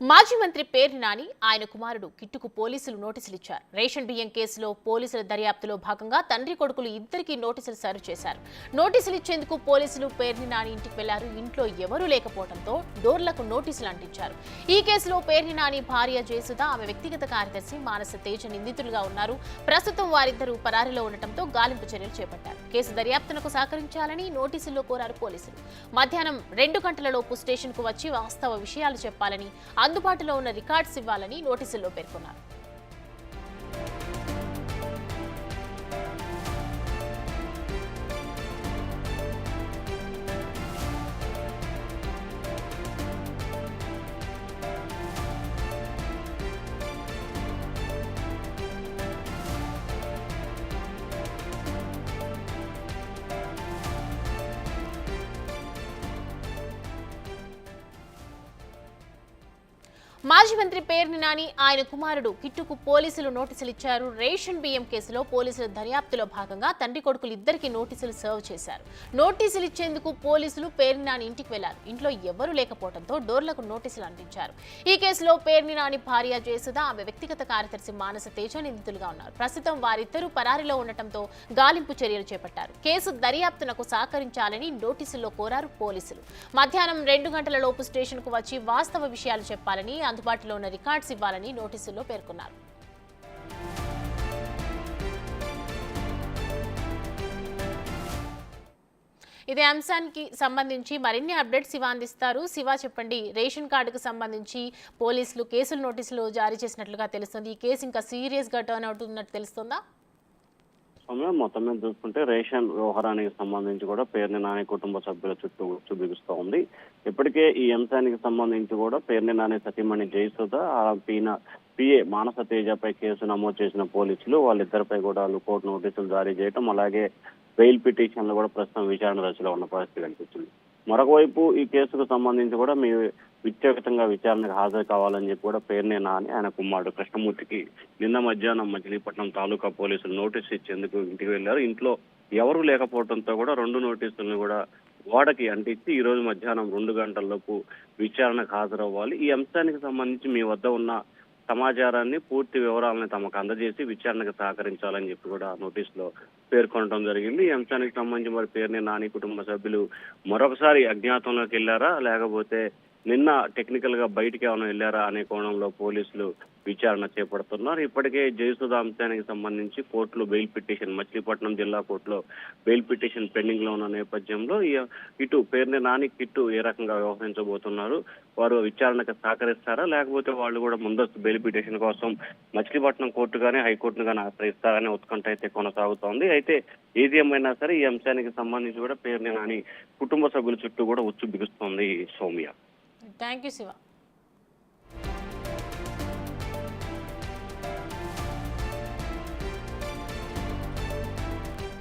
మాజీ మంత్రి పేర్ని నాని ఆయన కుమారుడు కిట్టుకు పోలీసులు నోటీసులు ఇచ్చారు. రేషన్ బియ్యం కేసులో పోలీసుల దర్యాప్తులో భాగంగా తండ్రి కొడుకులు ఇద్దరికీ నోటీసులు సర్వ్ చేశారు. నోటీసులు ఇచ్చేందుకు పోలీసులు పేర్ని నాని ఇంటికి వెళ్లారు. ఇంట్లో ఎవరూ లేకపోవడంతో డోర్లకు నోటీసులు అంటించారు. ఈ కేసులో పేర్ని నాని భార్య జయసుధ, ఆమె వ్యక్తిగత కార్యదర్శి మానస తేజ నిందితులుగా ఉన్నారు. ప్రస్తుతం వారిద్దరూ పరారీలో ఉండటంతో గాలింపు చర్యలు చేపట్టారు. కేసు దర్యాప్తునకు సహకరించాలని నోటీసుల్లో కోరారు పోలీసులు. మధ్యాహ్నం 2 గంటలలోపు స్టేషన్కు వచ్చి వాస్తవ విషయాలు చెప్పాలని, అందుబాటులో ఉన్న రికార్డ్స్ ఇవ్వాలని నోటీసుల్లో పేర్కొన్నారు. మాజీ మంత్రి పేర్ని నాని ఆయన కుమారుడు కిట్టుకు పోలీసులు నోటీసులు ఇచ్చారు. రేషన్ బియ్యం కేసులో పోలీసుల దర్యాప్తులో భాగంగా తండ్రి కొడుకులు ఇద్దరికి నోటీసులు సర్వ్ చేశారు. నోటీసులు ఇచ్చేందుకు పోలీసులు పేర్ని నాని ఇంటికి వెళ్లారు. ఇంట్లో ఎవరూ లేకపోవడంతో డోర్లకు నోటీసులు అందించారు. ఈ కేసులో పేర్ని నాని భార్య జయసుధ, ఆమె వ్యక్తిగత కార్యదర్శి మానస తేజ నిందితులుగా ఉన్నారు. ప్రస్తుతం వారిద్దరూ పరారీలో ఉండటంతో గాలింపు చర్యలు చేపట్టారు. కేసు దర్యాప్తునకు సహకరించాలని నోటీసుల్లో కోరారు పోలీసులు. మధ్యాహ్నం 2 గంటలలోపు స్టేషన్కు వచ్చి వాస్తవ విషయాలు చెప్పాలని, అందుబాటులో ఉన్న రికార్డ్స్ ఇవ్వాలని నోటీసుల్లో పేర్కొన్నారు. ఇదే అంశానికి సంబంధించి మరిన్ని అప్డేట్స్ శివ అందిస్తారు. శివ, చెప్పండి. రేషన్ కార్డుకు సంబంధించి పోలీసులు కేసులు నోటీసులు జారీ చేసినట్లుగా తెలుస్తుంది. ఈ కేసు ఇంకా సీరియస్ గా టర్న్ అవుతున్నట్టు తెలుస్తుందా? మొత్తం మీద చూసుకుంటే రేషన్ వ్యవహారానికి సంబంధించి కూడా పేర్ని నాని కుటుంబ సభ్యుల చుట్టూ బిగుస్తూ ఉంది. ఇప్పటికే ఈ అంశానికి సంబంధించి కూడా పేర్ని నాని సతీమణి జయసుధ, పిఏ మానస తేజపై కేసు నమోదు చేసిన పోలీసులు వాళ్ళిద్దరిపై కూడా కోర్టు నోటీసులు జారీ చేయడం, అలాగే బెయిల్ పిటిషన్లు కూడా ప్రస్తుతం విచారణ దశలో ఉన్న పరిస్థితి కనిపిస్తుంది. మరొక వైపు ఈ కేసుకు సంబంధించి కూడా వ్యక్తిగతంగా విచారణకు హాజరు కావాలని చెప్పి కూడా పేర్ని నాని ఆయన కుమారుడు కృష్ణమూర్తికి నిన్న మధ్యాహ్నం మచిలీపట్నం తాలూకా పోలీసులు నోటీసు ఇచ్చేందుకు ఇంటికి వెళ్లారు. ఇంట్లో ఎవరూ లేకపోవడంతో కూడా 2 నోటీసులను కూడా గోడకి అంటించి ఈ రోజు మధ్యాహ్నం 2 గంటలలోపు విచారణకు హాజరవ్వాలి. ఈ అంశానికి సంబంధించి మీ వద్ద ఉన్న సమాచారాన్ని, పూర్తి వివరాలను తమకు అందజేసి విచారణకు సహకరించాలని చెప్పి కూడా నోటీసులో పేర్కొనడం జరిగింది. ఈ అంశానికి సంబంధించి మరి పేర్ని నాని కుటుంబ సభ్యులు మరొకసారి అజ్ఞాతంలోకి వెళ్లారా, లేకపోతే నిన్న టెక్నికల్ గా బయటికి ఏమైనా వెళ్లారా అనే కోణంలో పోలీసులు విచారణ చేపడుతున్నారు. ఇప్పటికే జయసుధ అంశానికి సంబంధించి కోర్టులో బెయిల్ పిటిషన్, మచిలీపట్నం జిల్లా కోర్టులో బెయిల్ పిటిషన్ పెండింగ్ లో ఉన్న నేపథ్యంలో ఇటు పేర్ని నాని కిట్టు ఏ రకంగా వ్యవహరించబోతున్నారు, వారు విచారణకు సహకరిస్తారా, లేకపోతే వాళ్ళు కూడా ముందస్తు బెయిల్ పిటిషన్ కోసం మచిలీపట్నం కోర్టు కానీ హైకోర్టును కానీ ఆశ్రయిస్తారనే ఉత్కంఠ అయితే కొనసాగుతోంది. అయితే ఏది ఏమైనా సరే ఈ అంశానికి సంబంధించి కూడా పేర్ని నాని కుటుంబ సభ్యుల చుట్టూ కూడా ఉచ్చు బిగుస్తోంది. Soumya, thank you Shiva.